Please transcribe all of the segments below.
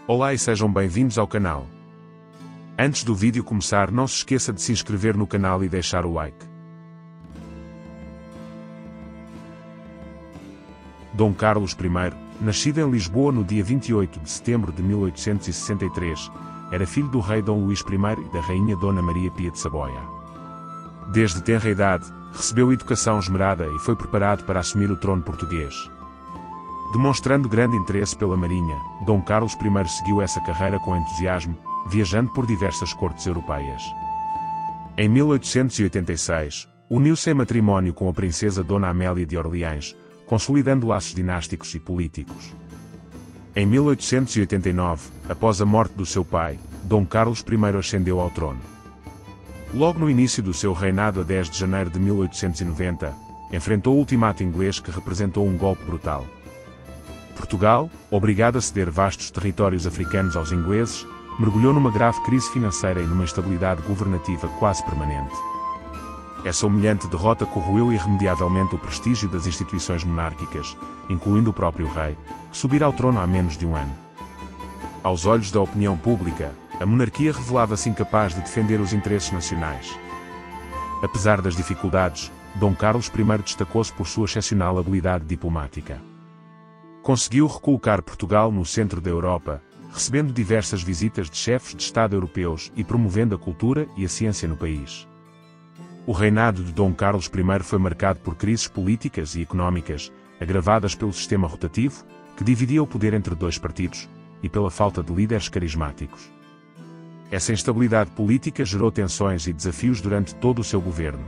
Olá e sejam bem-vindos ao canal. Antes do vídeo começar, não se esqueça de se inscrever no canal e deixar o like. Dom Carlos I, nascido em Lisboa no dia 28 de setembro de 1863, era filho do rei Dom Luís I e da rainha Dona Maria Pia de Saboia. Desde tenra idade, recebeu educação esmerada e foi preparado para assumir o trono português. Demonstrando grande interesse pela marinha, Dom Carlos I seguiu essa carreira com entusiasmo, viajando por diversas cortes europeias. Em 1886, uniu-se em matrimónio com a princesa Dona Amélia de Orleans, consolidando laços dinásticos e políticos. Em 1889, após a morte do seu pai, Dom Carlos I ascendeu ao trono. Logo no início do seu reinado, a 10 de janeiro de 1890, enfrentou o ultimato inglês que representou um golpe brutal. Portugal, obrigado a ceder vastos territórios africanos aos ingleses, mergulhou numa grave crise financeira e numa instabilidade governativa quase permanente. Essa humilhante derrota corroeu irremediavelmente o prestígio das instituições monárquicas, incluindo o próprio rei, que subira ao trono há menos de um ano. Aos olhos da opinião pública, a monarquia revelava-se incapaz de defender os interesses nacionais. Apesar das dificuldades, Dom Carlos I destacou-se por sua excepcional habilidade diplomática. Conseguiu recolocar Portugal no centro da Europa, recebendo diversas visitas de chefes de Estado europeus e promovendo a cultura e a ciência no país. O reinado de Dom Carlos I foi marcado por crises políticas e económicas, agravadas pelo sistema rotativo, que dividia o poder entre dois partidos, e pela falta de líderes carismáticos. Essa instabilidade política gerou tensões e desafios durante todo o seu governo.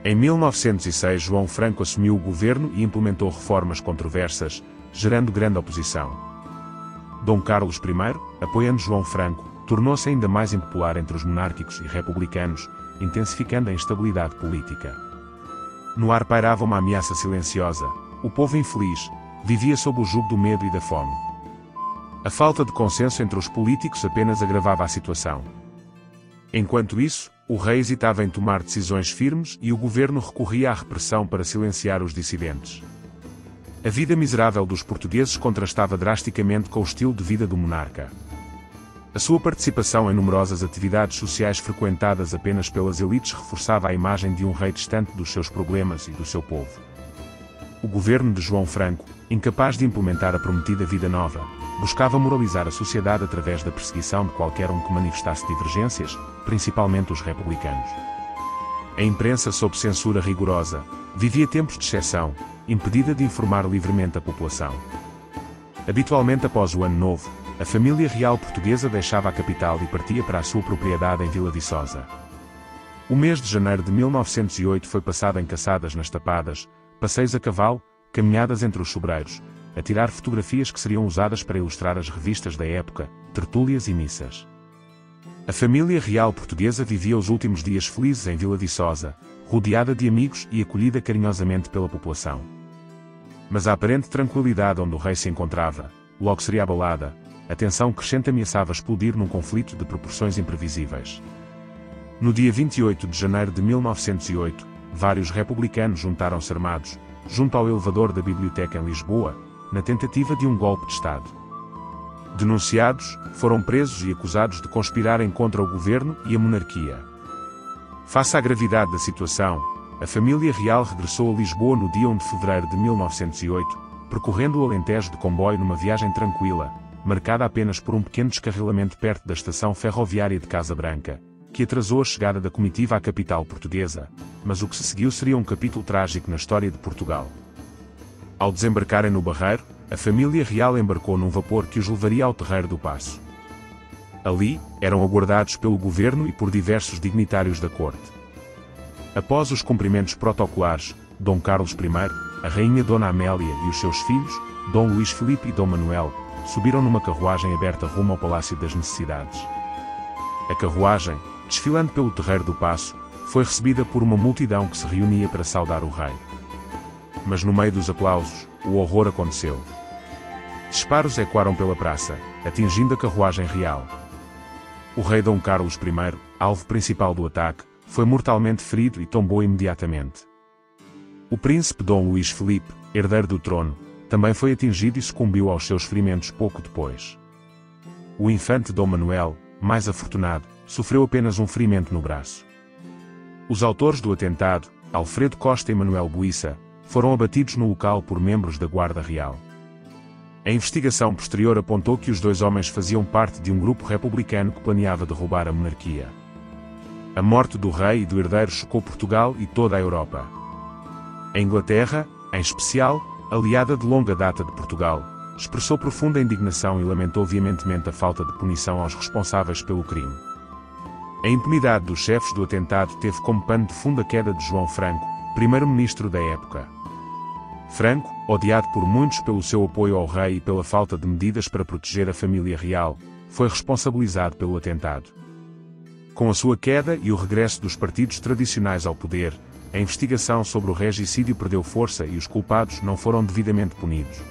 Em 1906, João Franco assumiu o governo e implementou reformas controversas, gerando grande oposição. Dom Carlos I, apoiando João Franco, tornou-se ainda mais impopular entre os monárquicos e republicanos, intensificando a instabilidade política. No ar pairava uma ameaça silenciosa: o povo infeliz vivia sob o jugo do medo e da fome. A falta de consenso entre os políticos apenas agravava a situação. Enquanto isso, o rei hesitava em tomar decisões firmes e o governo recorria à repressão para silenciar os dissidentes. A vida miserável dos portugueses contrastava drasticamente com o estilo de vida do monarca. A sua participação em numerosas atividades sociais frequentadas apenas pelas elites reforçava a imagem de um rei distante dos seus problemas e do seu povo. O governo de João Franco, incapaz de implementar a prometida vida nova, buscava moralizar a sociedade através da perseguição de qualquer um que manifestasse divergências, principalmente os republicanos. A imprensa, sob censura rigorosa, vivia tempos de exceção, impedida de informar livremente a população. Habitualmente após o Ano Novo, a família real portuguesa deixava a capital e partia para a sua propriedade em Vila Viçosa. O mês de janeiro de 1908 foi passado em caçadas nas tapadas, passeios a cavalo, caminhadas entre os sobreiros, a tirar fotografias que seriam usadas para ilustrar as revistas da época, tertúlias e missas. A família real portuguesa vivia os últimos dias felizes em Vila Viçosa, rodeada de amigos e acolhida carinhosamente pela população. Mas a aparente tranquilidade onde o rei se encontrava, logo seria abalada. A tensão crescente ameaçava explodir num conflito de proporções imprevisíveis. No dia 28 de janeiro de 1908, vários republicanos juntaram-se armados, junto ao elevador da biblioteca em Lisboa, na tentativa de um golpe de Estado. Denunciados, foram presos e acusados de conspirarem contra o governo e a monarquia. Face à gravidade da situação, a família real regressou a Lisboa no dia 1 de fevereiro de 1908, percorrendo o Alentejo de comboio numa viagem tranquila, marcada apenas por um pequeno descarrilamento perto da estação ferroviária de Casa Branca, que atrasou a chegada da comitiva à capital portuguesa, mas o que se seguiu seria um capítulo trágico na história de Portugal. Ao desembarcarem no Barreiro, a família real embarcou num vapor que os levaria ao Terreiro do Paço. Ali, eram aguardados pelo governo e por diversos dignitários da corte. Após os cumprimentos protocolares, Dom Carlos I, a rainha Dona Amélia e os seus filhos, Dom Luís Filipe e Dom Manuel, subiram numa carruagem aberta rumo ao Palácio das Necessidades. A carruagem, desfilando pelo Terreiro do Paço, foi recebida por uma multidão que se reunia para saudar o rei. Mas no meio dos aplausos, o horror aconteceu. Disparos ecoaram pela praça, atingindo a carruagem real. O rei Dom Carlos I, alvo principal do ataque, foi mortalmente ferido e tombou imediatamente. O príncipe Dom Luís Filipe, herdeiro do trono, também foi atingido e sucumbiu aos seus ferimentos pouco depois. o infante Dom Manuel, mais afortunado, sofreu apenas um ferimento no braço. Os autores do atentado, Alfredo Costa e Manuel Buissa, foram abatidos no local por membros da Guarda Real. A investigação posterior apontou que os dois homens faziam parte de um grupo republicano que planeava derrubar a monarquia. A morte do rei e do herdeiro chocou Portugal e toda a Europa. A Inglaterra, em especial, aliada de longa data de Portugal, expressou profunda indignação e lamentou veementemente a falta de punição aos responsáveis pelo crime. A impunidade dos chefes do atentado teve como pano de fundo a queda de João Franco, primeiro-ministro da época. Franco, odiado por muitos pelo seu apoio ao rei e pela falta de medidas para proteger a família real, foi responsabilizado pelo atentado. Com a sua queda e o regresso dos partidos tradicionais ao poder, a investigação sobre o regicídio perdeu força e os culpados não foram devidamente punidos.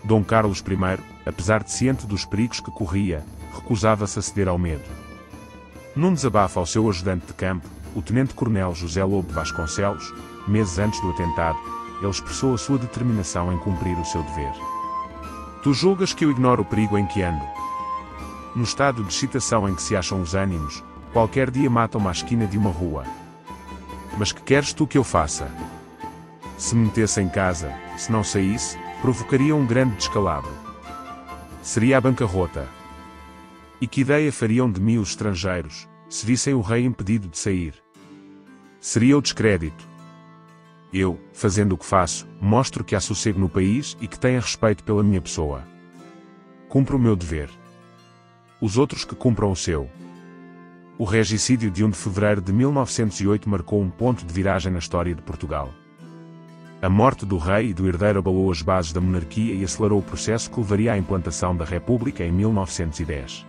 Dom Carlos I, apesar de ciente dos perigos que corria, recusava-se a ceder ao medo. Num desabafo ao seu ajudante de campo, o tenente-coronel José Lobo Vasconcelos, meses antes do atentado, ele expressou a sua determinação em cumprir o seu dever. Tu julgas que eu ignoro o perigo em que ando? No estado de excitação em que se acham os ânimos, qualquer dia matam-me à esquina de uma rua. Mas que queres tu que eu faça? Se me metesse em casa, se não saísse, provocaria um grande descalabro. Seria a bancarrota. E que ideia fariam de mim os estrangeiros, se vissem o rei impedido de sair? Seria o descrédito. Eu, fazendo o que faço, mostro que há sossego no país e que tenha respeito pela minha pessoa. Cumpro o meu dever. Os outros que cumpram o seu. O regicídio de 1 de fevereiro de 1908 marcou um ponto de viragem na história de Portugal. A morte do rei e do herdeiro abalou as bases da monarquia e acelerou o processo que levaria à implantação da República em 1910.